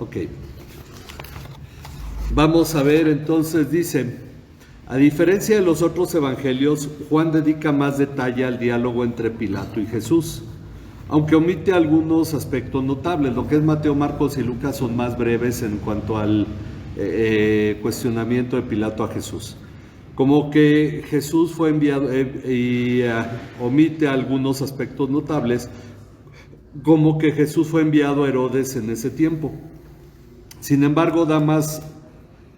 Ok. Vamos a ver, entonces dice, a diferencia de los otros evangelios, Juan dedica más detalle al diálogo entre Pilato y Jesús, aunque omite algunos aspectos notables. Lo que es Mateo, Marcos y Lucas son más breves en cuanto al cuestionamiento de Pilato a Jesús. Como que Jesús fue enviado omite algunos aspectos notables, como que Jesús fue enviado a Herodes en ese tiempo. Sin embargo, da más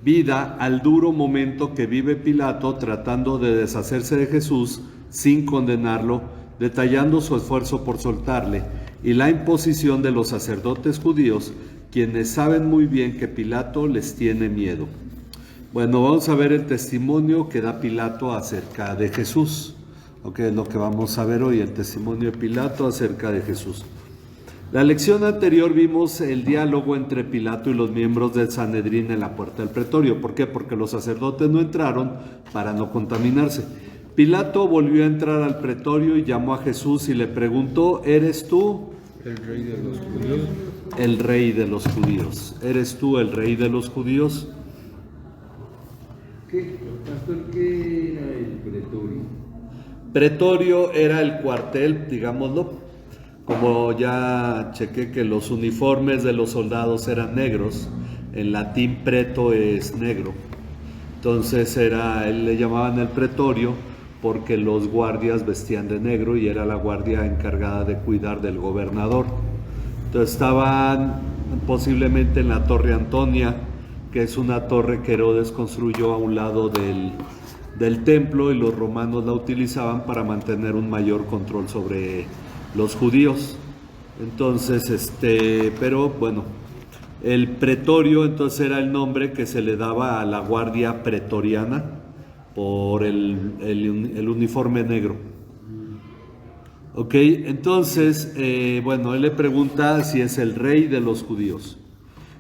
vida al duro momento que vive Pilato tratando de deshacerse de Jesús sin condenarlo, detallando su esfuerzo por soltarle y la imposición de los sacerdotes judíos, quienes saben muy bien que Pilato les tiene miedo. Bueno, vamos a ver el testimonio que da Pilato acerca de Jesús. Ok, es lo que vamos a ver hoy, el testimonio de Pilato acerca de Jesús. La lección anterior vimos el diálogo entre Pilato y los miembros del Sanedrín en la puerta del pretorio. ¿Por qué? Porque los sacerdotes no entraron para no contaminarse. Pilato volvió a entrar al pretorio y llamó a Jesús y le preguntó, ¿eres tú el rey de los judíos? El rey de los judíos. ¿Eres tú el rey de los judíos? Pastor, ¿qué era el pretorio? Pretorio era el cuartel, digámoslo. Como ya chequé que los uniformes de los soldados eran negros, en latín preto es negro. Entonces le llamaban el pretorio porque los guardias vestían de negro y era la guardia encargada de cuidar del gobernador. Entonces estaban posiblemente en la Torre Antonia, que es una torre que Herodes construyó a un lado del templo, y los romanos la utilizaban para mantener un mayor control sobre los judíos. Entonces, pero bueno, el pretorio entonces era el nombre que se le daba a la guardia pretoriana por el uniforme negro. Ok, entonces, bueno, él le pregunta si es el rey de los judíos.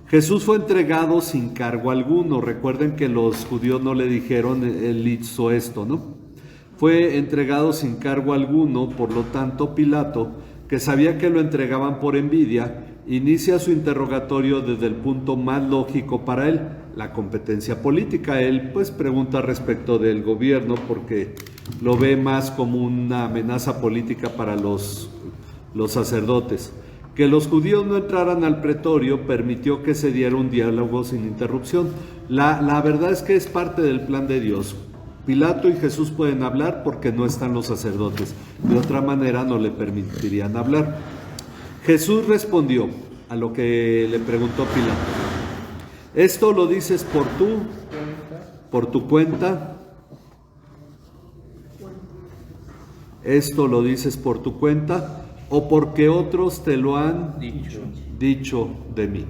Jesús fue entregado sin cargo alguno. Recuerden que los judíos no le dijeron, él hizo esto, ¿no? Fue entregado sin cargo alguno, por lo tanto Pilato, que sabía que lo entregaban por envidia, inicia su interrogatorio desde el punto más lógico para él, la competencia política. Él pues pregunta respecto del gobierno porque lo ve más como una amenaza política para los sacerdotes. Que los judíos no entraran al pretorio permitió que se diera un diálogo sin interrupción. La verdad es que es parte del plan de Dios. Pilato y Jesús pueden hablar porque no están los sacerdotes. De otra manera no le permitirían hablar. Jesús respondió a lo que le preguntó Pilato. ¿Esto lo dices por tu cuenta? ¿Esto lo dices por tu cuenta? ¿O porque otros te lo han dicho de mí?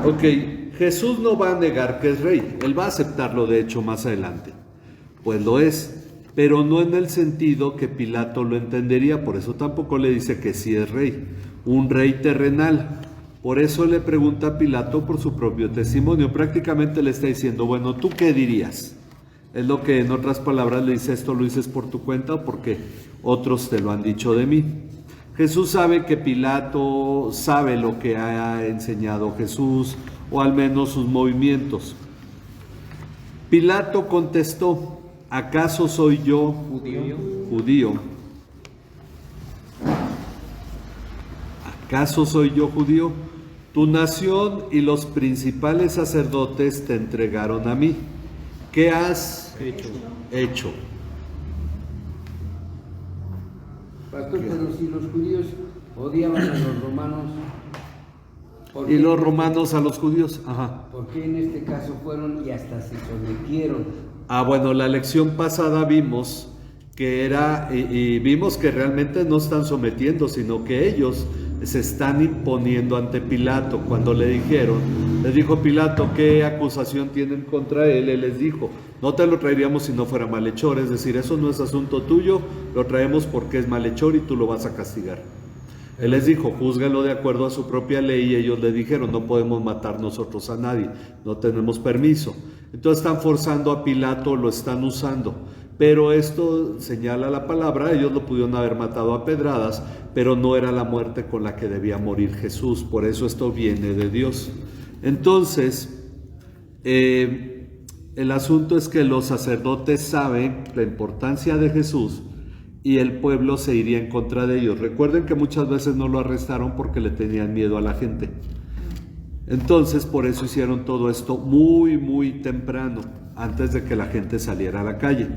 Ok, Jesús no va a negar que es rey, él va a aceptarlo de hecho más adelante. Pues lo es, pero no en el sentido que Pilato lo entendería, por eso tampoco le dice que sí es rey, un rey terrenal. Por eso le pregunta a Pilato por su propio testimonio, prácticamente le está diciendo, bueno, ¿tú qué dirías? Es lo que en otras palabras le dice, ¿esto lo dices por tu cuenta o porque otros te lo han dicho de mí? Jesús sabe que Pilato sabe lo que ha enseñado Jesús, o al menos sus movimientos. Pilato contestó, ¿acaso soy yo judío? ¿Acaso soy yo judío? Tu nación y los principales sacerdotes te entregaron a mí. ¿Qué has hecho? Pastor, pero si los judíos odiaban a los romanos, y los romanos a los judíos, ajá. ¿Por qué en este caso fueron y hasta se sometieron? Bueno, la lección pasada vimos que vimos que realmente no están sometiendo, sino que ellos se están imponiendo ante Pilato. Cuando les dijo Pilato, ¿qué acusación tienen contra él? Él les dijo, no te lo traeríamos si no fuera malhechor, es decir, eso no es asunto tuyo, lo traemos porque es malhechor y tú lo vas a castigar. Él les dijo, júzguenlo de acuerdo a su propia ley, y ellos le dijeron, no podemos matar nosotros a nadie, no tenemos permiso. Entonces están forzando a Pilato, lo están usando. Pero esto señala la palabra, ellos lo pudieron haber matado a pedradas, pero no era la muerte con la que debía morir Jesús, por eso esto viene de Dios. Entonces, el asunto es que los sacerdotes saben la importancia de Jesús y el pueblo se iría en contra de ellos. Recuerden que muchas veces no lo arrestaron porque le tenían miedo a la gente. Entonces, por eso hicieron todo esto muy, muy temprano, antes de que la gente saliera a la calle.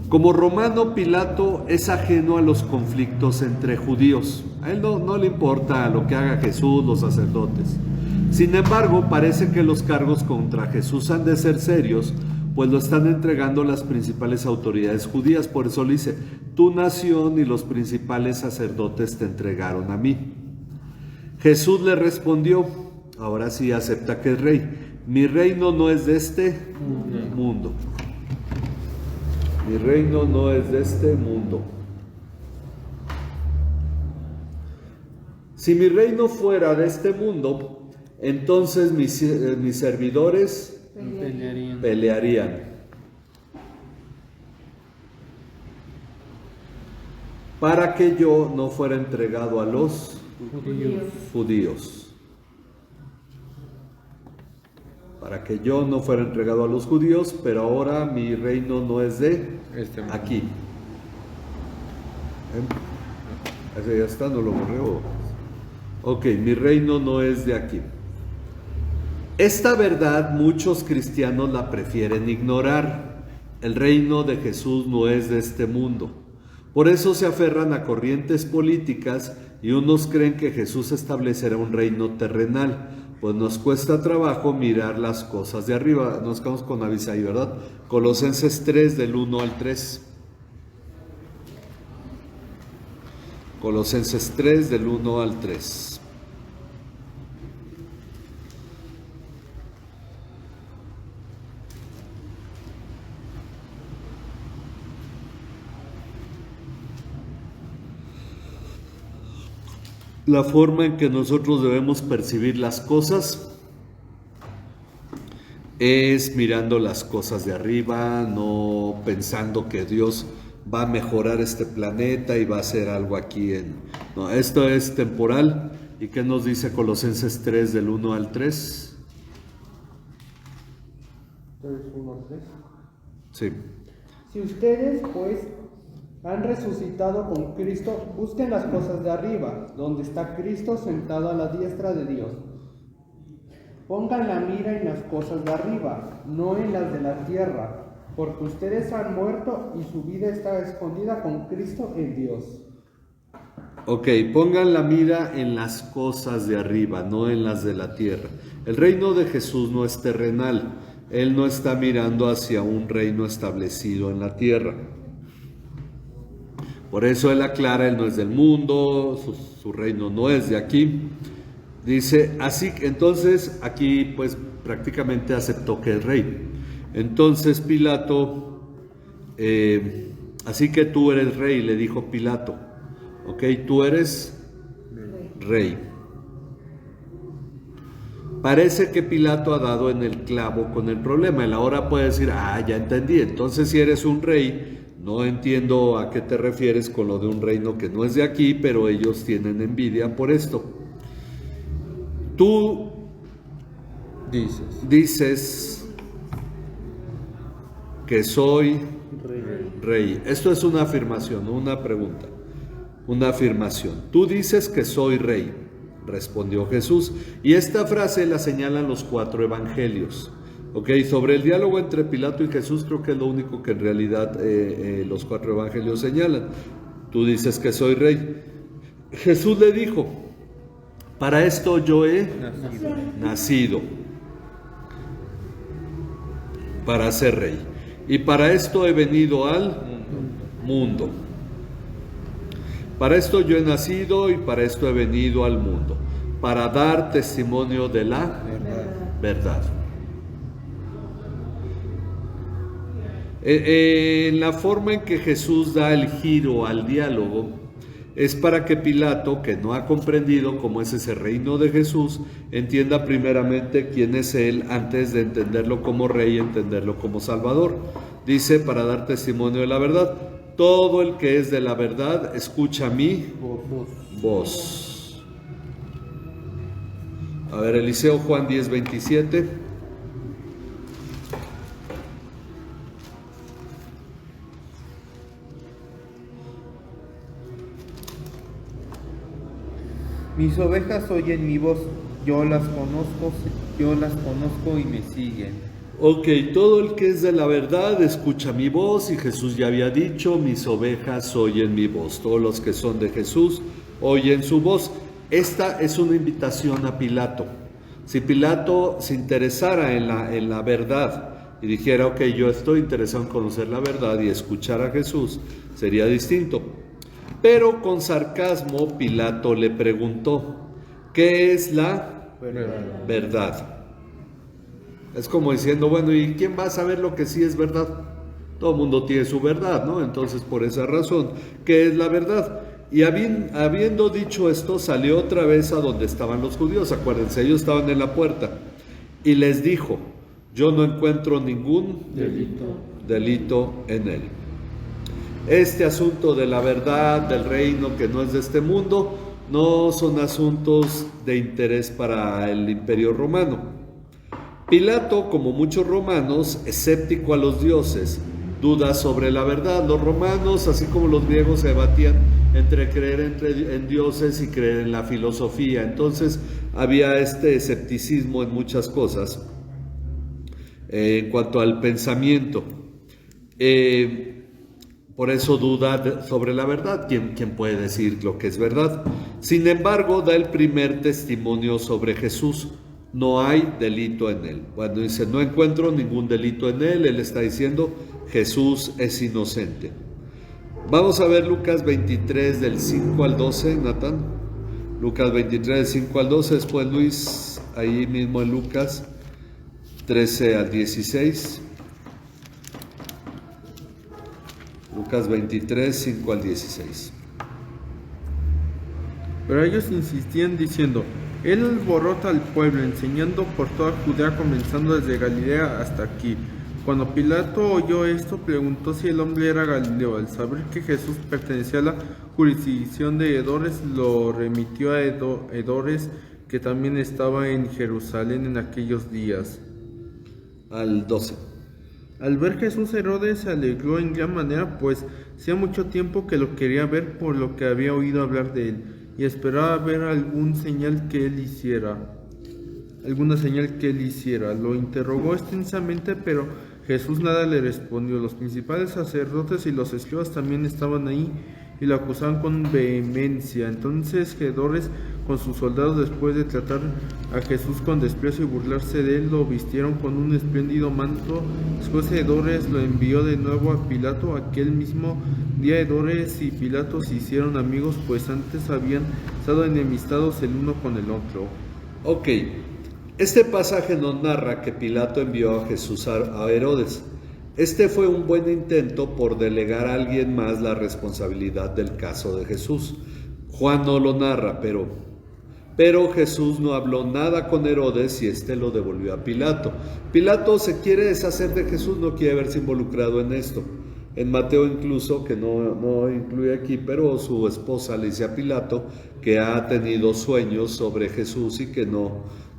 Como romano, Pilato es ajeno a los conflictos entre judíos. A él no le importa lo que haga Jesús, los sacerdotes. Sin embargo, parece que los cargos contra Jesús han de ser serios, pues lo están entregando las principales autoridades judías. Por eso le dice, tu nación y los principales sacerdotes te entregaron a mí. Jesús le respondió, ahora sí acepta que es rey, mi reino no es de este mundo. Mi reino no es de este mundo. Si mi reino fuera de este mundo, entonces mis servidores pelearían. Para que yo no fuera entregado a los judíos. Para que yo no fuera entregado a los judíos, pero ahora mi reino no es de aquí. Ese ya está, no lo borré. Ok, mi reino no es de aquí. Esta verdad muchos cristianos la prefieren ignorar. El reino de Jesús no es de este mundo. Por eso se aferran a corrientes políticas y unos creen que Jesús establecerá un reino terrenal. Pues nos cuesta trabajo mirar las cosas de arriba. Nos quedamos con Abisai, ¿verdad? Colosenses 3 del 1 al 3. Colosenses 3 del 1 al 3. La forma en que nosotros debemos percibir las cosas es mirando las cosas de arriba, no pensando que Dios va a mejorar este planeta y va a hacer algo aquí No, esto es temporal. ¿Y qué nos dice Colosenses 3 del 1 al 3? 3, 1 al 3. Sí. Si ustedes, pues, han resucitado con Cristo, busquen las cosas de arriba, donde está Cristo sentado a la diestra de Dios. Pongan la mira en las cosas de arriba, no en las de la tierra, porque ustedes han muerto y su vida está escondida con Cristo en Dios. Ok, pongan la mira en las cosas de arriba, no en las de la tierra. El reino de Jesús no es terrenal. Él no está mirando hacia un reino establecido en la tierra. Por eso él aclara, él no es del mundo, su reino no es de aquí. Dice, así que entonces aquí pues prácticamente aceptó que es rey. Entonces Pilato, así que tú eres rey, le dijo Pilato. Ok, tú eres rey. Parece que Pilato ha dado en el clavo con el problema. Él ahora puede decir, ya entendí, entonces si eres un rey, no entiendo a qué te refieres con lo de un reino que no es de aquí, pero ellos tienen envidia por esto. Tú dices que soy rey. Esto es una afirmación, no una pregunta. Una afirmación. Tú dices que soy rey, respondió Jesús. Y esta frase la señalan los 4 evangelios. Ok, sobre el diálogo entre Pilato y Jesús, creo que es lo único que en realidad los 4 evangelios señalan. Tú dices que soy rey. Jesús le dijo, para esto yo he nacido, para ser rey. Y para esto he venido al mundo. Para esto yo he nacido y para esto he venido al mundo, para dar testimonio de la verdad. En la forma en que Jesús da el giro al diálogo es para que Pilato, que no ha comprendido cómo es ese reino de Jesús, entienda primeramente quién es él antes de entenderlo como rey y entenderlo como salvador. Dice, para dar testimonio de la verdad. Todo el que es de la verdad escucha mi voz. A ver, Eliseo, Juan 10:27. Mis ovejas oyen mi voz, yo las conozco y me siguen. Ok, todo el que es de la verdad escucha mi voz, y Jesús ya había dicho, mis ovejas oyen mi voz. Todos los que son de Jesús oyen su voz. Esta es una invitación a Pilato. Si Pilato se interesara en la verdad y dijera, ok, yo estoy interesado en conocer la verdad y escuchar a Jesús, sería distinto. Pero con sarcasmo Pilato le preguntó, ¿qué es la verdad? Es como diciendo, bueno, ¿y quién va a saber lo que sí es verdad? Todo el mundo tiene su verdad, ¿no? Entonces, por esa razón, ¿qué es la verdad? Y habiendo dicho esto, salió otra vez a donde estaban los judíos. Acuérdense, ellos estaban en la puerta. Y les dijo, yo no encuentro ningún delito en él. Este asunto de la verdad, del reino que no es de este mundo, no son asuntos de interés para el Imperio Romano. Pilato, como muchos romanos, escéptico a los dioses, duda sobre la verdad. Los romanos, así como los griegos, se debatían entre creer en dioses y creer en la filosofía. Entonces había este escepticismo en muchas cosas en cuanto al pensamiento. Por eso duda sobre la verdad. ¿Quién puede decir lo que es verdad? Sin embargo, da el primer testimonio sobre Jesús. No hay delito en él. Cuando dice no encuentro ningún delito en él, él está diciendo Jesús es inocente. Vamos a ver Lucas 23 del 5 al 12, Natán. Lucas 23 del 5 al 12, después Luis, ahí mismo en Lucas 13 al 16. Lucas 23, 5 al 16. Pero ellos insistían diciendo, él alborota al pueblo, enseñando por toda Judea, comenzando desde Galilea hasta aquí. Cuando Pilato oyó esto, preguntó si el hombre era Galileo. Al saber que Jesús pertenecía a la jurisdicción de Herodes, lo remitió a Herodes, que también estaba en Jerusalén en aquellos días. Al 12. Al ver Jesús, Herodes se alegró en gran manera, pues hacía mucho tiempo que lo quería ver por lo que había oído hablar de él, y esperaba ver alguna señal que él hiciera. Lo interrogó extensamente, pero Jesús nada le respondió. Los principales sacerdotes y los escribas también estaban ahí y lo acusaban con vehemencia. Entonces Herodes con sus soldados, después de tratar a Jesús con desprecio y burlarse de él, lo vistieron con un espléndido manto. Después Herodes lo envió de nuevo a Pilato. Aquel mismo día Herodes y Pilato se hicieron amigos, pues antes habían estado enemistados el uno con el otro. Ok, este pasaje nos narra que Pilato envió a Jesús a Herodes. Este fue un buen intento por delegar a alguien más la responsabilidad del caso de Jesús. Juan no lo narra, pero Jesús no habló nada con Herodes y este lo devolvió a Pilato. Pilato se quiere deshacer de Jesús, no quiere verse involucrado en esto. En Mateo incluso, que no incluye aquí, pero su esposa le dice a Pilato que ha tenido sueños sobre Jesús y que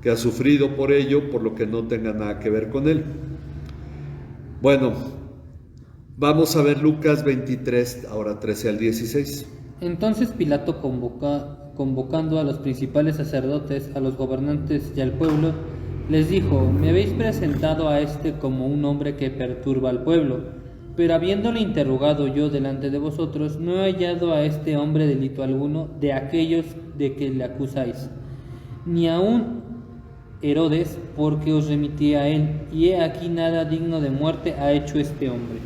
ha sufrido por ello, por lo que no tenga nada que ver con él. Bueno, vamos a ver Lucas 23, ahora 13 al 16. Entonces Pilato, convocando a los principales sacerdotes, a los gobernantes y al pueblo, les dijo: me habéis presentado a este como un hombre que perturba al pueblo, pero habiéndole interrogado yo delante de vosotros, no he hallado a este hombre delito alguno de aquellos de que le acusáis, ni aun Herodes, porque os remití a él, y he aquí nada digno de muerte ha hecho este hombre.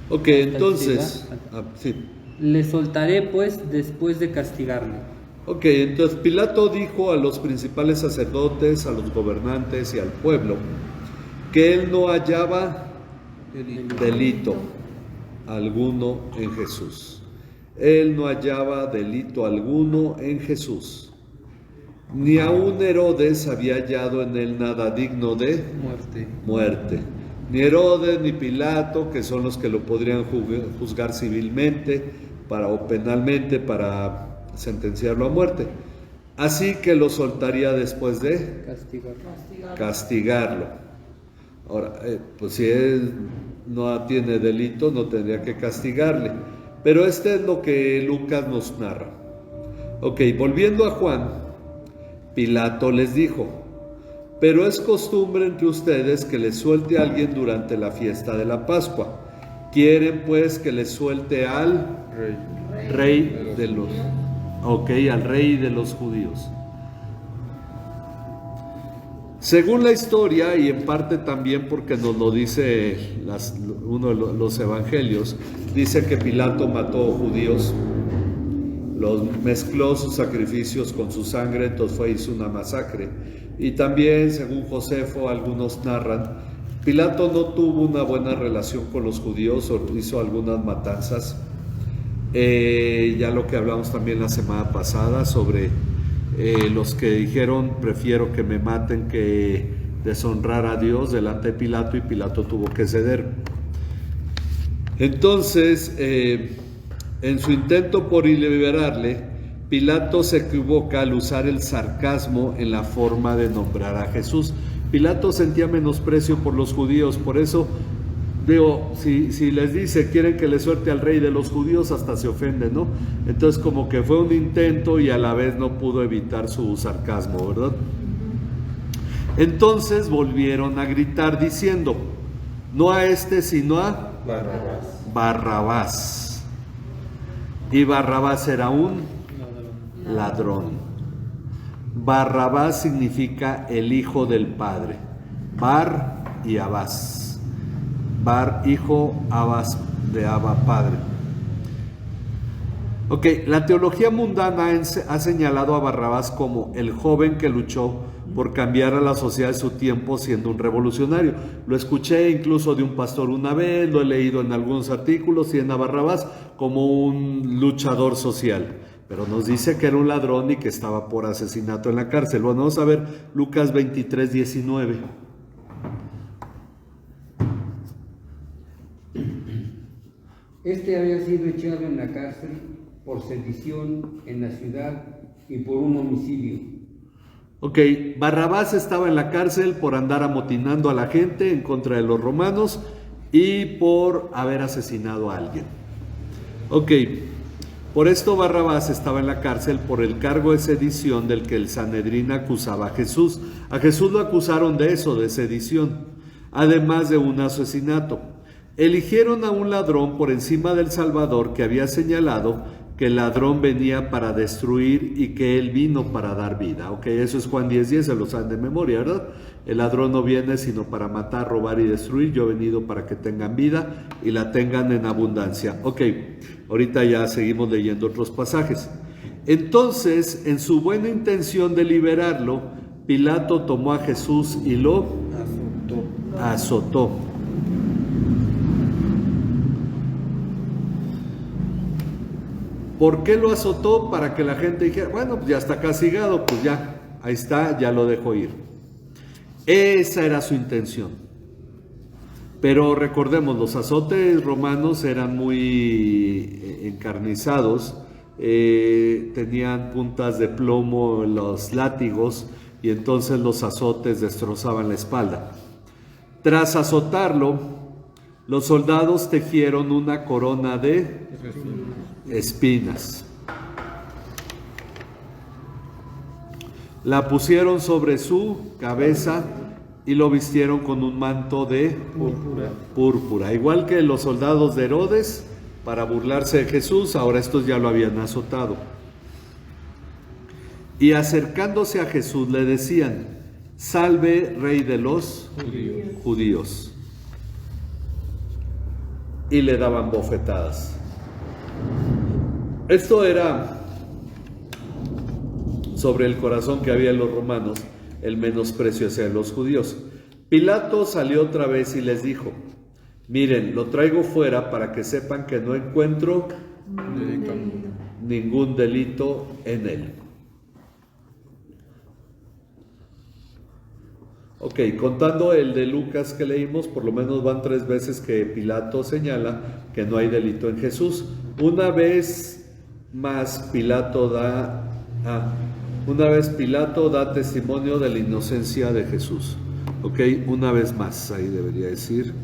Ok, entonces, sí. Le soltaré pues después de castigarle. Ok, entonces Pilato dijo a los principales sacerdotes, a los gobernantes y al pueblo que él no hallaba delito alguno en Jesús. Él no hallaba delito alguno en Jesús. Ni aun Herodes había hallado en él nada digno de muerte. Ni Herodes ni Pilato, que son los que lo podrían juzgar civilmente o penalmente para sentenciarlo a muerte. Así que lo soltaría después de castigarlo. Ahora, pues si él no tiene delito, no tendría que castigarle. Pero este es lo que Lucas nos narra. Ok, volviendo a Juan, Pilato les dijo: pero es costumbre entre ustedes que les suelte a alguien durante la fiesta de la Pascua. ¿Quieren pues que les suelte al rey de los... Ok, al rey de los judíos? Según la historia, y en parte también porque nos lo dice uno de los evangelios, dice que Pilato mató judíos, los mezcló sus sacrificios con su sangre, entonces hizo una masacre. Y también, según Josefo, algunos narran, Pilato no tuvo una buena relación con los judíos, o hizo algunas matanzas. Ya lo que hablamos también la semana pasada sobre los que dijeron: prefiero que me maten que deshonrar a Dios delante de Pilato, y Pilato tuvo que ceder. Entonces, en su intento por liberarle, Pilato se equivoca al usar el sarcasmo en la forma de nombrar a Jesús. Pilato sentía menosprecio por los judíos, por eso digo, si les dice quieren que le suelte al rey de los judíos, hasta se ofende, ¿no? Entonces como que fue un intento y a la vez no pudo evitar su sarcasmo, ¿verdad? Entonces volvieron a gritar diciendo: no a este, sino a Barrabás. Y Barrabás era un ladrón. Barrabás significa el hijo del padre. Bar y Abás. Bar, hijo, Abás, de Abba, padre. Ok, la teología mundana ha señalado a Barrabás como el joven que luchó por cambiar a la sociedad de su tiempo siendo un revolucionario. Lo escuché incluso de un pastor una vez, lo he leído en algunos artículos, y en a Barrabás como un luchador social. Pero nos dice que era un ladrón y que estaba por asesinato en la cárcel. Bueno, vamos a ver Lucas 23, 19. Este había sido echado en la cárcel por sedición en la ciudad y por un homicidio. Ok, Barrabás estaba en la cárcel por andar amotinando a la gente en contra de los romanos y por haber asesinado a alguien. Ok, por esto Barrabás estaba en la cárcel por el cargo de sedición del que el Sanedrín acusaba a Jesús. A Jesús lo acusaron de eso, de sedición, además de un asesinato. Eligieron a un ladrón por encima del Salvador, que había señalado que el ladrón venía para destruir y que él vino para dar vida. Ok, eso es Juan 10:10, se lo saben de memoria, ¿verdad? El ladrón no viene sino para matar, robar y destruir. Yo he venido para que tengan vida y la tengan en abundancia. Ok, ahorita ya seguimos leyendo otros pasajes. Entonces, en su buena intención de liberarlo, Pilato tomó a Jesús y lo azotó. ¿Por qué lo azotó? Para que la gente dijera: bueno, pues ya está castigado, pues ya, ahí está, ya lo dejó ir. Esa era su intención. Pero recordemos, los azotes romanos eran muy encarnizados, tenían puntas de plomo en los látigos, y entonces los azotes destrozaban la espalda. Tras azotarlo, los soldados tejieron una corona de espinas. La pusieron sobre su cabeza y lo vistieron con un manto de púrpura. Igual que los soldados de Herodes, para burlarse de Jesús, ahora estos ya lo habían azotado. Y acercándose a Jesús le decían: salve, rey de los judíos. Y le daban bofetadas. Esto era sobre el corazón que había en los romanos, el menosprecio hacia los judíos. Pilato salió otra vez y les dijo: miren, lo traigo fuera para que sepan que no encuentro ningún delito en él. Ok, contando el de Lucas que leímos, por lo menos van 3 veces que Pilato señala que no hay delito en Jesús. Una vez más Pilato da testimonio de la inocencia de Jesús. Ok, una vez más, ahí debería decir.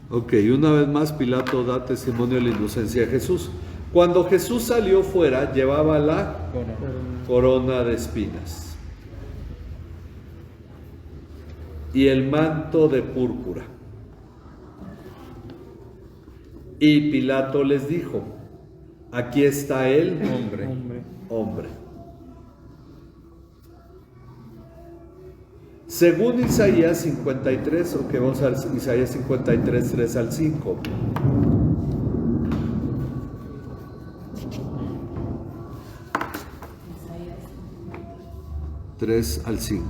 Ok, una vez más Pilato da testimonio de la inocencia de Jesús. Cuando Jesús salió fuera, llevaba la corona de espinas y el manto de púrpura. Y Pilato les dijo: aquí está el hombre. Según Isaías 53, ok, vamos a ver Isaías 53, 3 al 5. Isaías 3 al 5.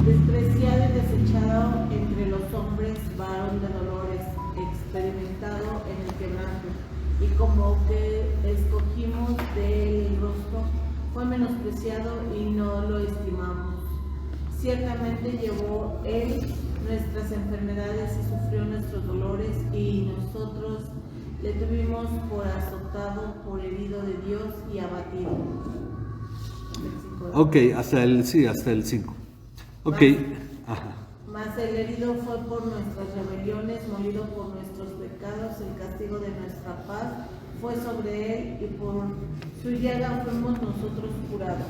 Despreciado y desechado entre los hombres, varón de dolores, experimentado en el quebranto, y como que escogimos de él el rostro, fue menospreciado y no lo estimamos. Ciertamente llevó él nuestras enfermedades y sufrió nuestros dolores, y nosotros le tuvimos por azotado, por herido de Dios y abatido. Ok, hasta el 5. Ok. Ajá. Mas el herido fue por nuestras rebeliones, molido por nuestros pecados, el castigo de nuestra paz fue sobre él, y por su llaga fuimos nosotros curados.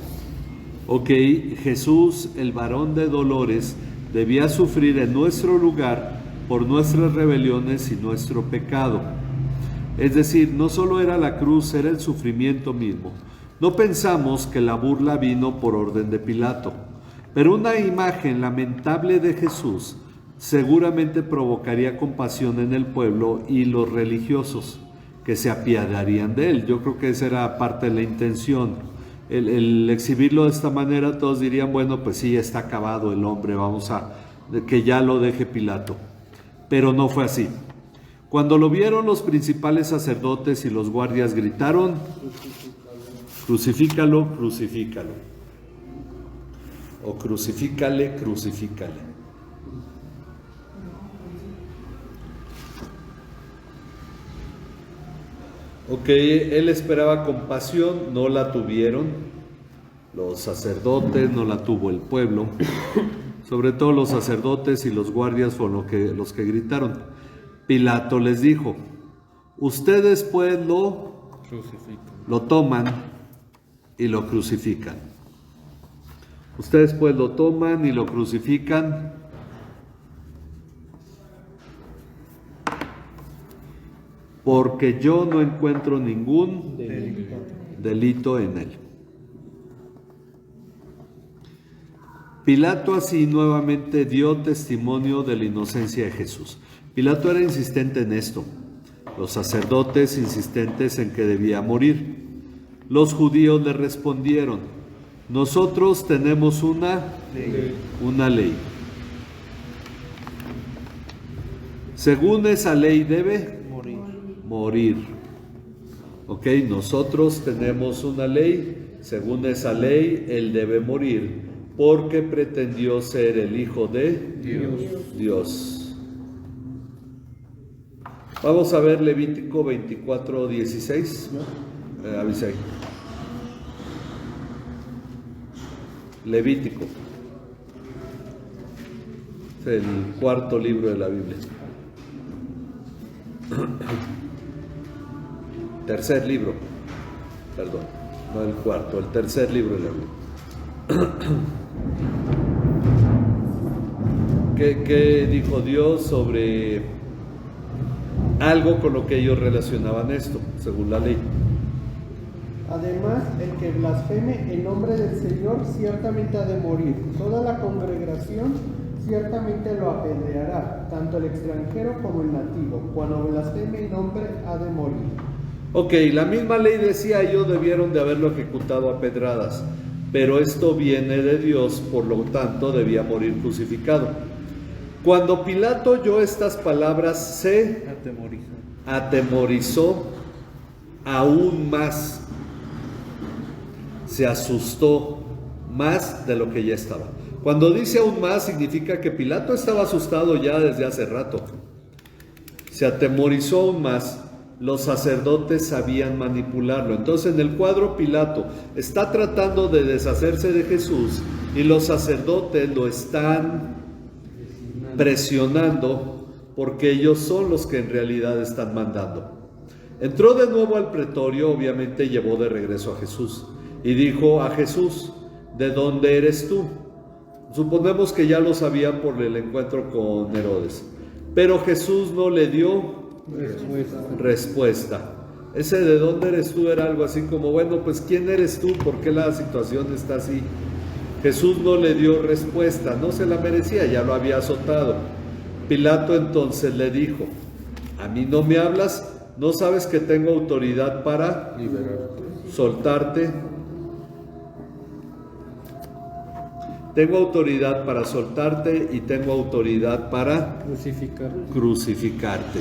Ok, Jesús, el varón de dolores, debía sufrir en nuestro lugar por nuestras rebeliones y nuestro pecado. Es decir, no solo era la cruz, era el sufrimiento mismo. No pensamos que la burla vino por orden de Pilato, pero una imagen lamentable de Jesús seguramente provocaría compasión en el pueblo y los religiosos, que se apiadarían de él. Yo creo que esa era parte de la intención. El exhibirlo de esta manera, todos dirían: bueno, pues sí, está acabado el hombre, vamos a que ya lo deje Pilato. Pero no fue así. Cuando lo vieron, los principales sacerdotes y los guardias gritaron: crucifícalo, crucifícalo. O crucifícale, crucifícale. Ok, él esperaba compasión, no la tuvieron los sacerdotes, no la tuvo el pueblo. Sobre todo los sacerdotes y los guardias fueron los que gritaron. Pilato les dijo: ustedes pues lo toman y lo crucifican. Ustedes pues lo toman y lo crucifican. Porque yo no encuentro ningún delito en él. Pilato así nuevamente dio testimonio de la inocencia de Jesús. Pilato era insistente en esto. Los sacerdotes insistentes en que debía morir. Los judíos le respondieron: nosotros tenemos una ley. Según esa ley debe morir. Ok, nosotros tenemos una ley. Según esa ley, él debe morir porque pretendió ser el Hijo de Dios. Vamos a ver Levítico 24:16. Avisa ahí. Levítico. Es el cuarto libro de la Biblia. Tercer libro, perdón, no el cuarto, el tercer libro de la Biblia. ¿Qué dijo Dios sobre algo con lo que ellos relacionaban esto, según la ley? Además, el que blasfeme el nombre del Señor ciertamente ha de morir. Toda la congregación ciertamente lo apedreará, tanto el extranjero como el nativo. Cuando blasfeme el nombre ha de morir. Ok, la misma ley decía: ellos debieron de haberlo ejecutado a pedradas, pero esto viene de Dios, por lo tanto debía morir crucificado. Cuando Pilato oyó estas palabras, se atemorizó aún más, se asustó más de lo que ya estaba. Cuando dice aún más, significa que Pilato estaba asustado ya desde hace rato. Se atemorizó aún más. Los sacerdotes sabían manipularlo. Entonces, en el cuadro, Pilato está tratando de deshacerse de Jesús y los sacerdotes lo están presionando porque ellos son los que en realidad están mandando. Entró de nuevo al pretorio, obviamente llevó de regreso a Jesús y dijo a Jesús: ¿de dónde eres tú? Suponemos que ya lo sabían por el encuentro con Herodes, pero Jesús no le dio respuesta. Ese ¿de dónde eres tú? Era algo así como, bueno, pues ¿quién eres tú? ¿Por qué la situación está así? Jesús no le dio respuesta, no se la merecía, ya lo había azotado. Pilato entonces le dijo: ¿a mí no me hablas? ¿No sabes que tengo autoridad para soltarte? Tengo autoridad para soltarte y tengo autoridad para crucificarte.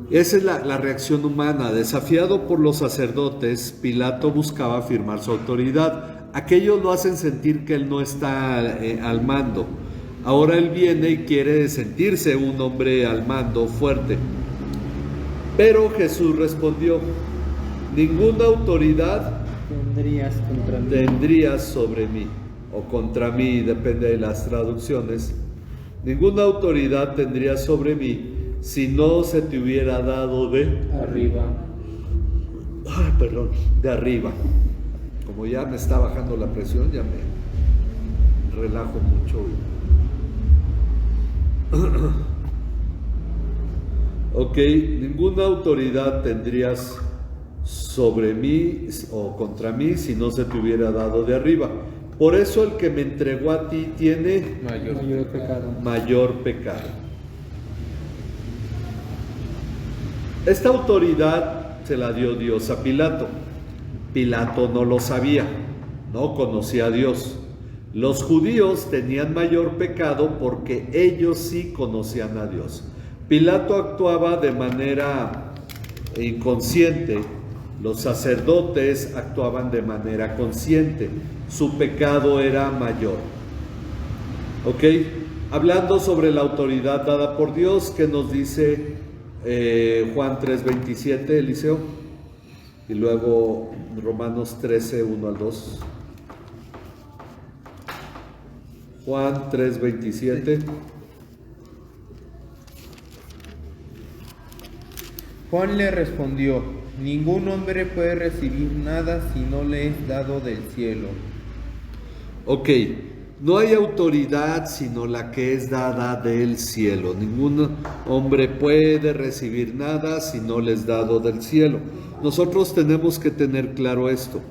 Esa es la reacción humana. Desafiado por los sacerdotes, Pilato buscaba afirmar su autoridad. Aquellos lo hacen sentir que él no está al mando. Ahora él viene y quiere sentirse un hombre al mando fuerte. Pero Jesús respondió: ninguna autoridad tendrías sobre mí, o contra mí, depende de las traducciones. Ninguna autoridad tendrías sobre mí si no se te hubiera dado de arriba. De arriba. Como ya me está bajando la presión, ya me relajo mucho. Ok, ninguna autoridad tendrías sobre mí o contra mí si no se te hubiera dado de arriba. Por eso el que me entregó a ti tiene mayor pecado. Esta autoridad se la dio Dios a Pilato. Pilato no lo sabía, no conocía a Dios. Los judíos tenían mayor pecado porque ellos sí conocían a Dios. Pilato actuaba de manera inconsciente, los sacerdotes actuaban de manera consciente. Su pecado era mayor. ¿Ok? Hablando sobre la autoridad dada por Dios, ¿qué nos dice Juan 3:27, Eliseo? Y luego Romanos 13, 1 al 2. Juan 3:27. Juan le respondió: ningún hombre puede recibir nada si no le es dado del cielo. Ok, no hay autoridad sino la que es dada del cielo. Ningún hombre puede recibir nada si no le es dado del cielo. Nosotros tenemos que tener claro esto.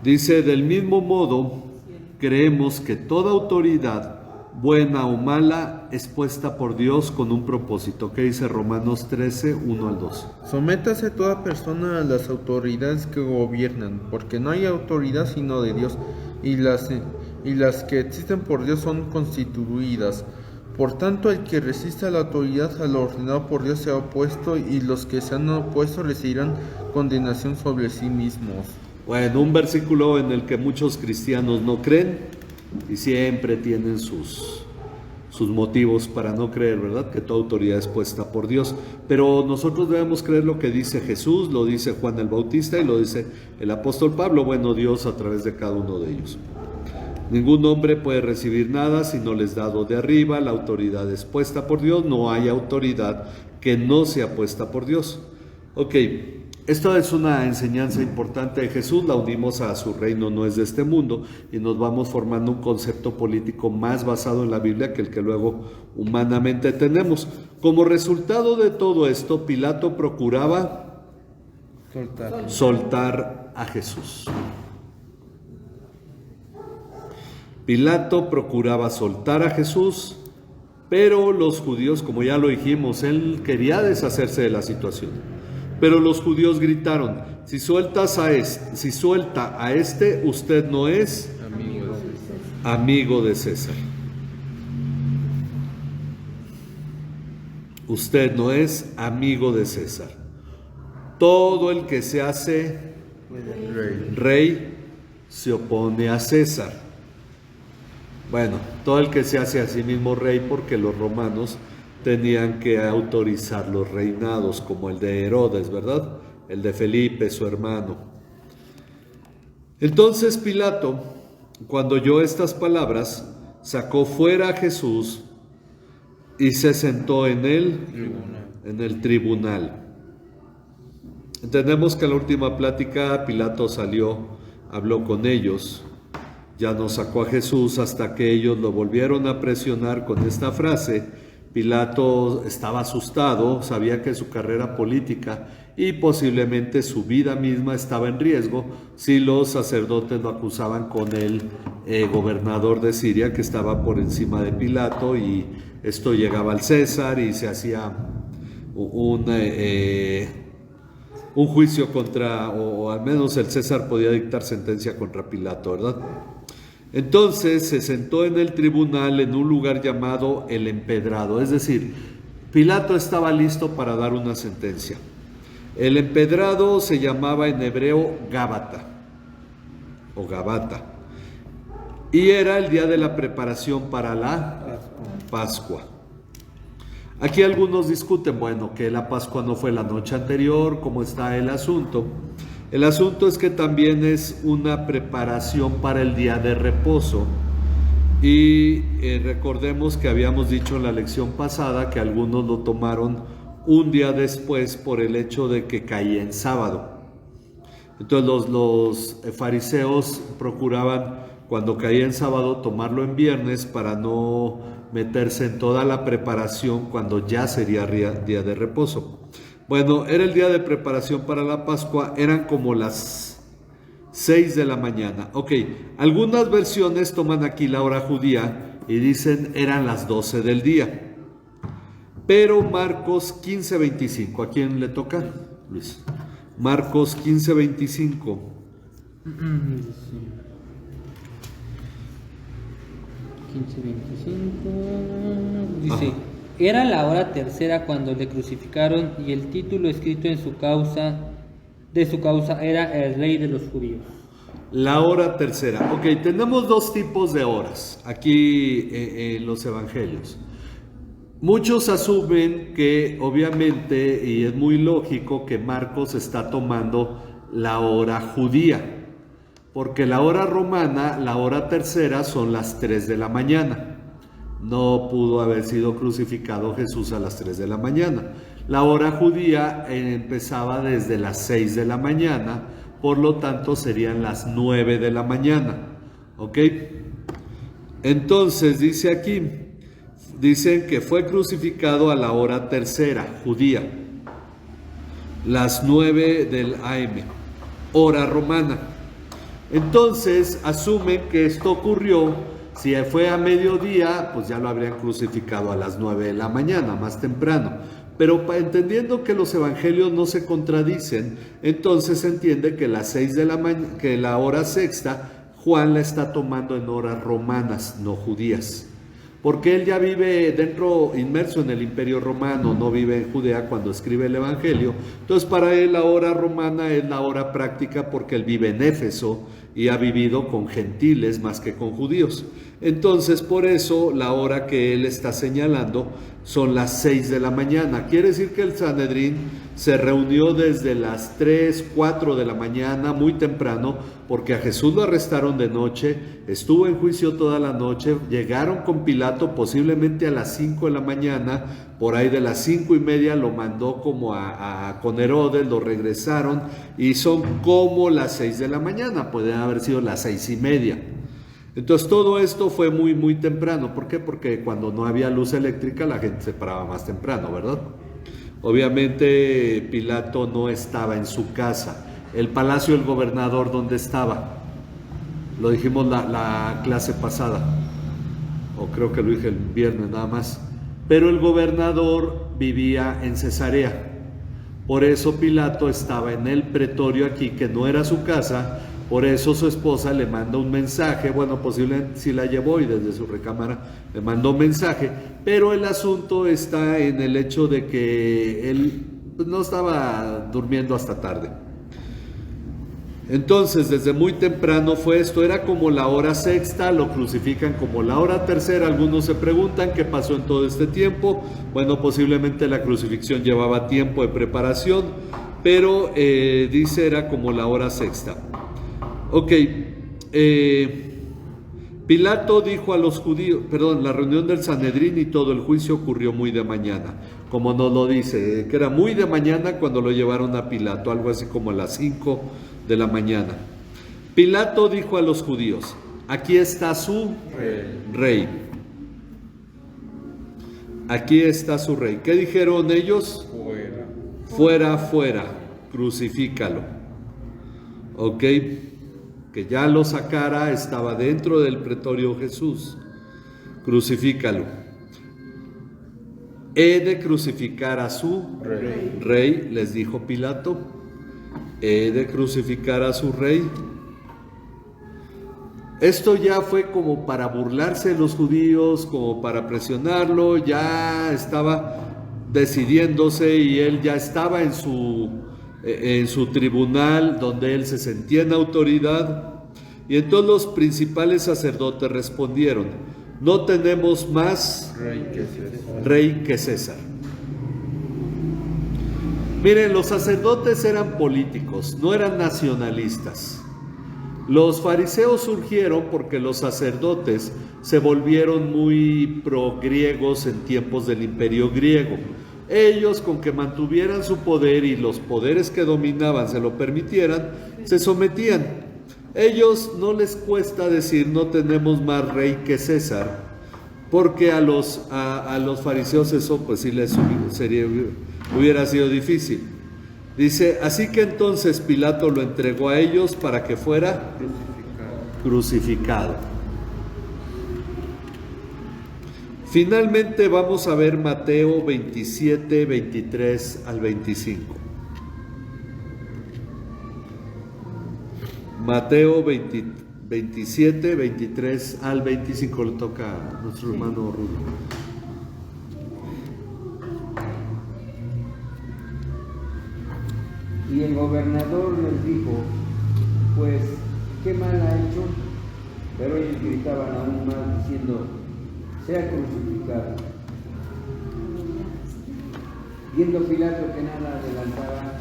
Dice: del mismo modo, creemos que toda autoridad, buena o mala, es puesta por Dios con un propósito. ¿Qué dice Romanos 13, 1 al 2? Sométase toda persona a las autoridades que gobiernan, porque no hay autoridad sino de Dios, y las que existen por Dios son constituidas. Por tanto, el que resista a la autoridad, a lo ordenado por Dios, se ha opuesto, y los que se han opuesto recibirán condenación sobre sí mismos. Bueno, un versículo en el que muchos cristianos no creen y siempre tienen sus motivos para no creer, ¿verdad? Que toda autoridad es puesta por Dios. Pero nosotros debemos creer lo que dice Jesús, lo dice Juan el Bautista y lo dice el apóstol Pablo, bueno, Dios a través de cada uno de ellos. Ningún hombre puede recibir nada si no les dado de arriba. La autoridad es puesta por Dios, no hay autoridad que no sea puesta por Dios. Ok, esto es una enseñanza importante de Jesús, la unimos a su reino, no es de este mundo, y nos vamos formando un concepto político más basado en la Biblia que el que luego humanamente tenemos. Como resultado de todo esto, Pilato procuraba soltar a Jesús. Pilato procuraba soltar a Jesús, pero los judíos, como ya lo dijimos, él quería deshacerse de la situación. Pero los judíos gritaron: si suelta a este, usted no es amigo de César. Usted no es amigo de César. Todo el que se hace rey se opone a César. Bueno, todo el que se hace a sí mismo rey, porque los romanos tenían que autorizar los reinados, como el de Herodes, ¿verdad? El de Felipe, su hermano. Entonces Pilato, cuando oyó estas palabras, sacó fuera a Jesús y se sentó en el tribunal. Entendemos que en la última plática Pilato salió, habló con ellos, ya no sacó a Jesús hasta que ellos lo volvieron a presionar con esta frase. Pilato estaba asustado, sabía que su carrera política y posiblemente su vida misma estaba en riesgo si los sacerdotes lo acusaban con el gobernador de Siria, que estaba por encima de Pilato, y esto llegaba al César y se hacía un juicio contra, o al menos el César podía dictar sentencia contra Pilato, ¿verdad? Entonces se sentó en el tribunal en un lugar llamado el Empedrado, es decir, Pilato estaba listo para dar una sentencia. El Empedrado se llamaba en hebreo Gábata o Gabata, y era el día de la preparación para la Pascua. Aquí algunos discuten, bueno, que la Pascua no fue la noche anterior, ¿cómo está el asunto? El asunto es que también es una preparación para el día de reposo, y recordemos que habíamos dicho en la lección pasada que algunos lo tomaron un día después por el hecho de que caía en sábado. Entonces los fariseos procuraban, cuando caía en sábado, tomarlo en viernes para no meterse en toda la preparación cuando ya sería día de reposo. Bueno, era el día de preparación para la Pascua, eran como las 6 de la mañana. Ok, algunas versiones toman aquí la hora judía y dicen eran las 12 del día. Pero Marcos 15:25, ¿a quién le toca? Luis. Marcos 15:25. Dice: era la hora tercera cuando le crucificaron, y el título escrito en su causa era el Rey de los Judíos. La hora tercera. Ok, tenemos dos tipos de horas aquí en los evangelios. Muchos asumen que obviamente, y es muy lógico, que Marcos está tomando la hora judía, porque la hora romana, la hora tercera, son las 3 de la mañana. No pudo haber sido crucificado Jesús a las 3 de la mañana. La hora judía empezaba desde las 6 de la mañana, por lo tanto serían las 9 de la mañana. ¿Ok? Entonces dice aquí, dicen que fue crucificado a la hora tercera, judía, las 9 del AM, hora romana. Entonces asumen que esto ocurrió. Si fue a mediodía, pues ya lo habrían crucificado a las 9 de la mañana, más temprano. Pero entendiendo que los evangelios no se contradicen, entonces se entiende que que la hora sexta, Juan la está tomando en horas romanas, no judías. Porque él ya vive inmerso en el imperio romano, no vive en Judea cuando escribe el evangelio. Entonces para él la hora romana es la hora práctica, porque él vive en Éfeso y ha vivido con gentiles más que con judíos. Entonces por eso la hora que él está señalando son las 6 de la mañana. Quiere decir que el Sanedrín se reunió desde las 3, 4 de la mañana, muy temprano, porque a Jesús lo arrestaron de noche, estuvo en juicio toda la noche, llegaron con Pilato posiblemente a las 5 de la mañana, por ahí de las 5:30 lo mandó como con Herodes, lo regresaron, y son como las 6 de la mañana, pueden haber sido las 6:30. Entonces todo esto fue muy muy temprano. ¿Por qué? Porque cuando no había luz eléctrica la gente se paraba más temprano, ¿verdad? Obviamente Pilato no estaba en su casa. El palacio del gobernador, ¿dónde estaba? Lo dijimos la clase pasada, o creo que lo dije el viernes nada más. Pero el gobernador vivía en Cesarea. Por eso Pilato estaba en el pretorio aquí, que no era su casa. Por eso su esposa le manda un mensaje, bueno, posiblemente sí la llevó y desde su recámara le mandó un mensaje, pero el asunto está en el hecho de que él pues, no estaba durmiendo hasta tarde. Entonces, desde muy temprano fue esto, era como la hora sexta, lo crucifican como la hora tercera. Algunos se preguntan qué pasó en todo este tiempo. Bueno, posiblemente la crucifixión llevaba tiempo de preparación, pero dice era como la hora sexta. Ok, Pilato dijo a los judíos, la reunión del Sanedrín y todo el juicio ocurrió muy de mañana, como nos lo dice, que era muy de mañana cuando lo llevaron a Pilato, algo así como a las 5 de la mañana. Pilato dijo a los judíos, aquí está su rey. Aquí está su rey. ¿Qué dijeron ellos? Fuera, fuera, crucifícalo. Ok, que ya lo sacara, estaba dentro del pretorio Jesús. Crucifícalo. He de crucificar a su rey, les dijo Pilato. He de crucificar a su rey. Esto ya fue como para burlarse de los judíos, como para presionarlo, ya estaba decidiéndose y él ya estaba en su tribunal donde él se sentía en autoridad. Y entonces los principales sacerdotes respondieron, no tenemos más rey que César. Miren, los sacerdotes eran políticos, no eran nacionalistas. Los fariseos surgieron porque los sacerdotes se volvieron muy pro-griegos en tiempos del imperio griego. Ellos, con que mantuvieran su poder y los poderes que dominaban se lo permitieran, se sometían. Ellos no les cuesta decir no tenemos más rey que César, porque a los fariseos eso pues sí les hubiera sido difícil. Dice, así que entonces Pilato lo entregó a ellos para que fuera crucificado. Finalmente vamos a ver Mateo 27, 23 al 25. Mateo 27, 23 al 25 le toca a nuestro hermano Rulo. Y el gobernador les dijo, pues, ¿qué mal ha hecho? Pero ellos gritaban aún más diciendo, sea crucificado. Viendo Pilato que nada adelantaba,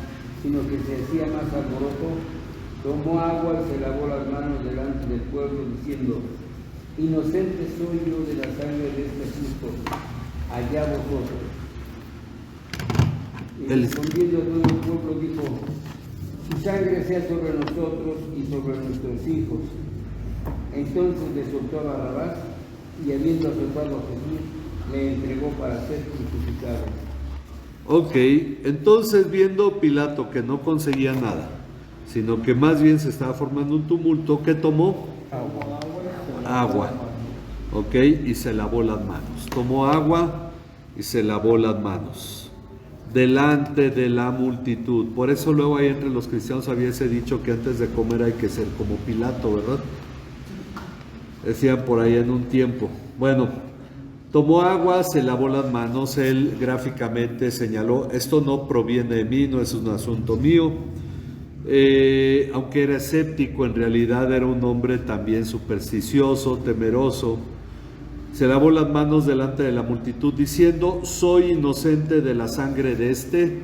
sino que se hacía más alboroto, tomó agua y se lavó las manos delante del pueblo, diciendo, inocente soy yo de la sangre de este justo, allá vosotros. Y respondiendo todo el pueblo dijo, su sangre sea sobre nosotros y sobre nuestros hijos. Entonces le soltó a Barrabás y habiendo azotado a Jesús, le entregó para ser crucificado. Ok, entonces viendo Pilato que no conseguía nada, sino que más bien se estaba formando un tumulto, ¿qué tomó? Agua. Ok, y se lavó las manos. Tomó agua y se lavó las manos delante de la multitud. Por eso luego ahí entre los cristianos había ese dicho que antes de comer hay que ser como Pilato, ¿verdad? Decían por ahí en un tiempo. Bueno, tomó agua, se lavó las manos, él gráficamente señaló, esto no proviene de mí, no es un asunto mío. Aunque era escéptico, en realidad era un hombre también supersticioso, temeroso. Se lavó las manos delante de la multitud diciendo, soy inocente de la sangre de este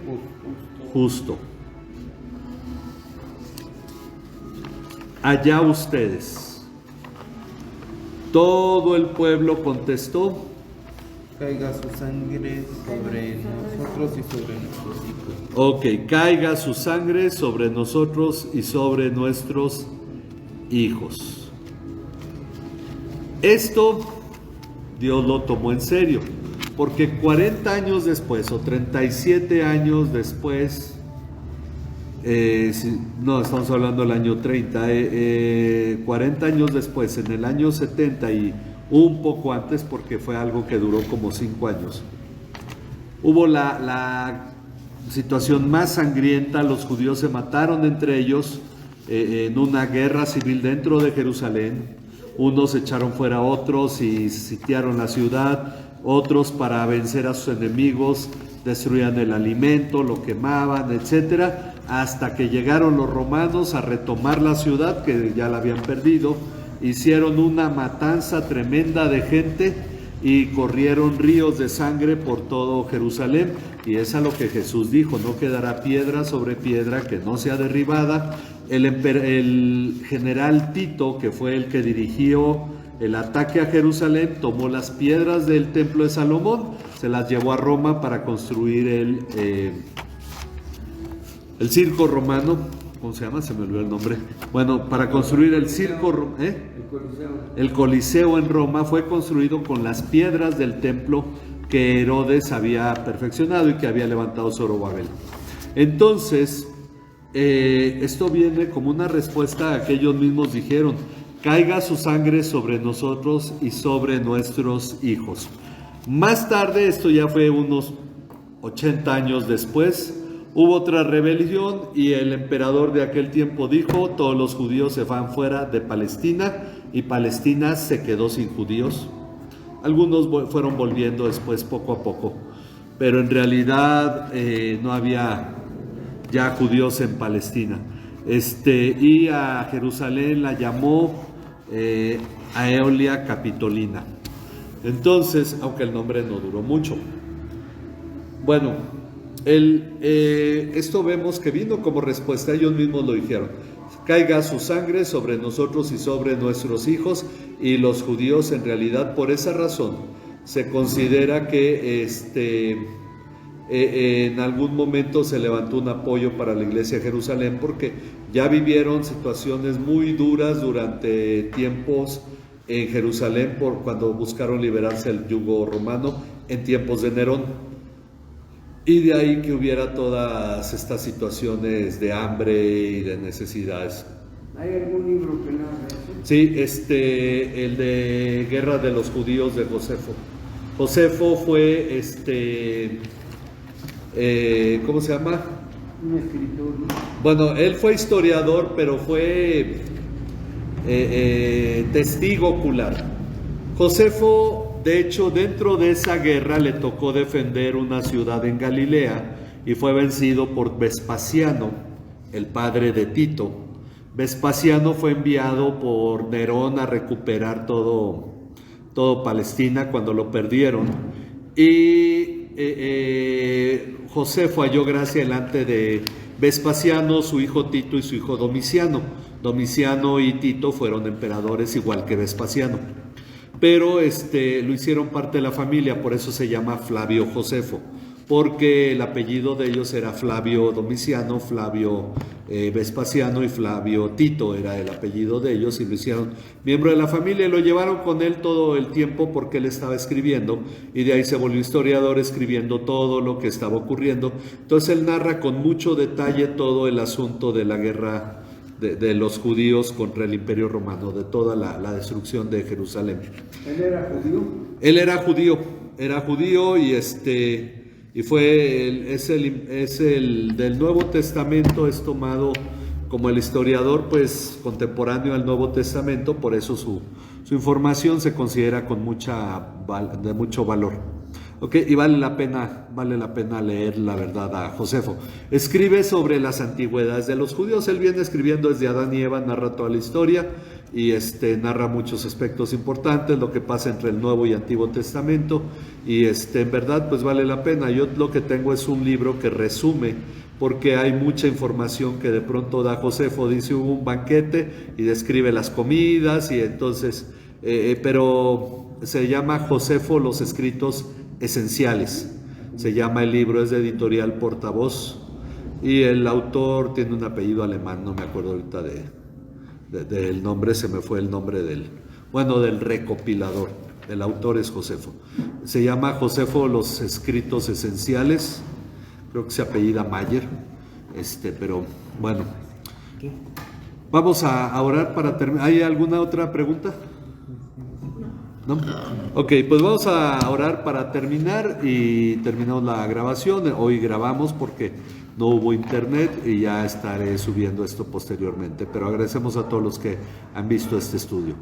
justo. Allá ustedes. Todo el pueblo contestó, caiga su sangre sobre nosotros y sobre nuestros hijos. ok, caiga su sangre sobre nosotros y sobre nuestros hijos. Esto Dios lo tomó en serio, porque 40 años después o 37 años después, no, estamos hablando del año 30, 40 años después, en el año 70 y un poco antes, porque fue algo que duró como 5 años, hubo la situación más sangrienta, los judíos se mataron entre ellos en una guerra civil dentro de Jerusalén. Unos echaron fuera a otros y sitiaron la ciudad, otros para vencer a sus enemigos destruían el alimento, lo quemaban, etcétera, hasta que llegaron los romanos a retomar la ciudad, que ya la habían perdido. Hicieron una matanza tremenda de gente y corrieron ríos de sangre por todo Jerusalén, y es a lo que Jesús dijo: no quedará piedra sobre piedra que no sea derribada. El general Tito, que fue el que dirigió el ataque a Jerusalén, tomó las piedras del templo de Salomón, se las llevó a Roma para construir el circo romano. ¿Cómo se llama? Se me olvidó el nombre. Bueno, para construir el circo, el Coliseo en Roma fue construido con las piedras del templo que Herodes había perfeccionado y que había levantado Zorobabel. Entonces, esto viene como una respuesta a que ellos mismos dijeron: caiga su sangre sobre nosotros y sobre nuestros hijos. Más tarde, esto ya fue unos 80 años después, hubo otra rebelión y el emperador de aquel tiempo dijo: todos los judíos se van fuera de Palestina, y Palestina se quedó sin judíos. Algunos fueron volviendo después poco a poco, pero en realidad no había ya judíos en Palestina. Y a Jerusalén la llamó Aelia Capitolina. Entonces, aunque el nombre no duró mucho. Bueno, esto vemos que vino como respuesta, ellos mismos lo dijeron: caiga su sangre sobre nosotros y sobre nuestros hijos. Y los judíos, en realidad, por esa razón se considera que en algún momento se levantó un apoyo para la iglesia de Jerusalén, porque ya vivieron situaciones muy duras durante tiempos en Jerusalén por cuando buscaron liberarse del yugo romano en tiempos de Nerón. Y de ahí que hubiera todas estas situaciones de hambre y de necesidades. ¿Hay algún libro que narra eso? Sí, el de Guerra de los Judíos de Josefo. Josefo fue, ¿cómo se llama? Un escritor, ¿no? Bueno, él fue historiador, pero fue testigo ocular. Josefo, de hecho, dentro de esa guerra le tocó defender una ciudad en Galilea y fue vencido por Vespasiano, el padre de Tito. Vespasiano fue enviado por Nerón a recuperar todo Palestina cuando lo perdieron, y Josefo halló gracia delante de Vespasiano, su hijo Tito y su hijo Domiciano. Domiciano y Tito fueron emperadores igual que Vespasiano, pero lo hicieron parte de la familia, por eso se llama Flavio Josefo, porque el apellido de ellos era Flavio Domiciano, Flavio Vespasiano y Flavio Tito era el apellido de ellos, y lo hicieron miembro de la familia y lo llevaron con él todo el tiempo porque él estaba escribiendo, y de ahí se volvió historiador escribiendo todo lo que estaba ocurriendo. Entonces él narra con mucho detalle todo el asunto de la guerra de los judíos contra el Imperio Romano, de toda la destrucción de Jerusalén. ¿Él era judío? Él era judío y es el del Nuevo Testamento, es tomado como el historiador pues contemporáneo al Nuevo Testamento, por eso su información se considera con de mucho valor. Y vale la pena leer la verdad a Josefo. Escribe sobre las antigüedades de los judíos. Él viene escribiendo desde Adán y Eva, narra toda la historia y narra muchos aspectos importantes, lo que pasa entre el Nuevo y Antiguo Testamento, y en verdad pues vale la pena. Yo lo que tengo es un libro que resume, porque hay mucha información que de pronto da Josefo. Dice: hubo un banquete y describe las comidas, y entonces pero se llama Josefo los escritos esenciales, se llama el libro, es de editorial Portavoz, y el autor tiene un apellido alemán, no me acuerdo ahorita del nombre, se me fue el nombre del recopilador. El autor es Josefo, se llama Josefo los escritos esenciales, creo que se apellida Mayer, pero bueno, vamos a orar para terminar. ¿Hay alguna otra pregunta? ¿No? Ok, pues vamos a orar para terminar y terminamos la grabación. Hoy grabamos porque no hubo internet y ya estaré subiendo esto posteriormente. Pero agradecemos a todos los que han visto este estudio.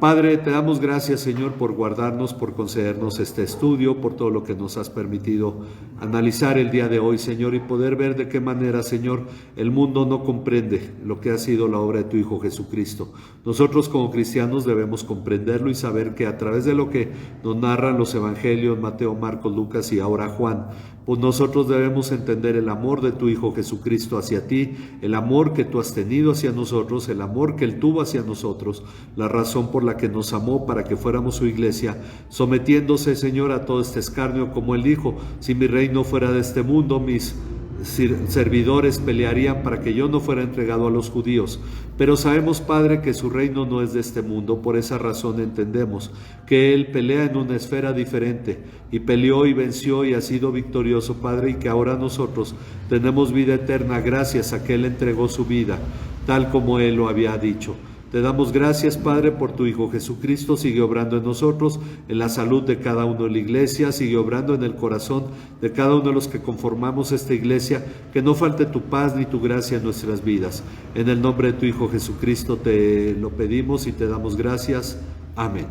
Padre, te damos gracias, Señor, por guardarnos, por concedernos este estudio, por todo lo que nos has permitido analizar el día de hoy, Señor, y poder ver de qué manera, Señor, el mundo no comprende lo que ha sido la obra de tu Hijo Jesucristo. Nosotros como cristianos debemos comprenderlo y saber que a través de lo que nos narran los evangelios, Mateo, Marcos, Lucas y ahora Juan, pues nosotros debemos entender el amor de tu Hijo Jesucristo hacia ti, el amor que tú has tenido hacia nosotros, el amor que Él tuvo hacia nosotros, la razón por la que nos amó para que fuéramos su iglesia, sometiéndose, Señor, a todo este escarnio, como Él dijo: si mi reino fuera de este mundo, mis servidores pelearían para que yo no fuera entregado a los judíos. Pero sabemos, Padre, que su reino no es de este mundo. Por esa razón entendemos que Él pelea en una esfera diferente, y peleó y venció y ha sido victorioso, Padre, y que ahora nosotros tenemos vida eterna gracias a que Él entregó su vida, tal como Él lo había dicho. Te damos gracias, Padre, por tu Hijo Jesucristo. Sigue obrando en nosotros, en la salud de cada uno de la iglesia. Sigue obrando en el corazón de cada uno de los que conformamos esta iglesia. Que no falte tu paz ni tu gracia en nuestras vidas. En el nombre de tu Hijo Jesucristo te lo pedimos y te damos gracias. Amén.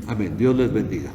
Amén. Dios les bendiga.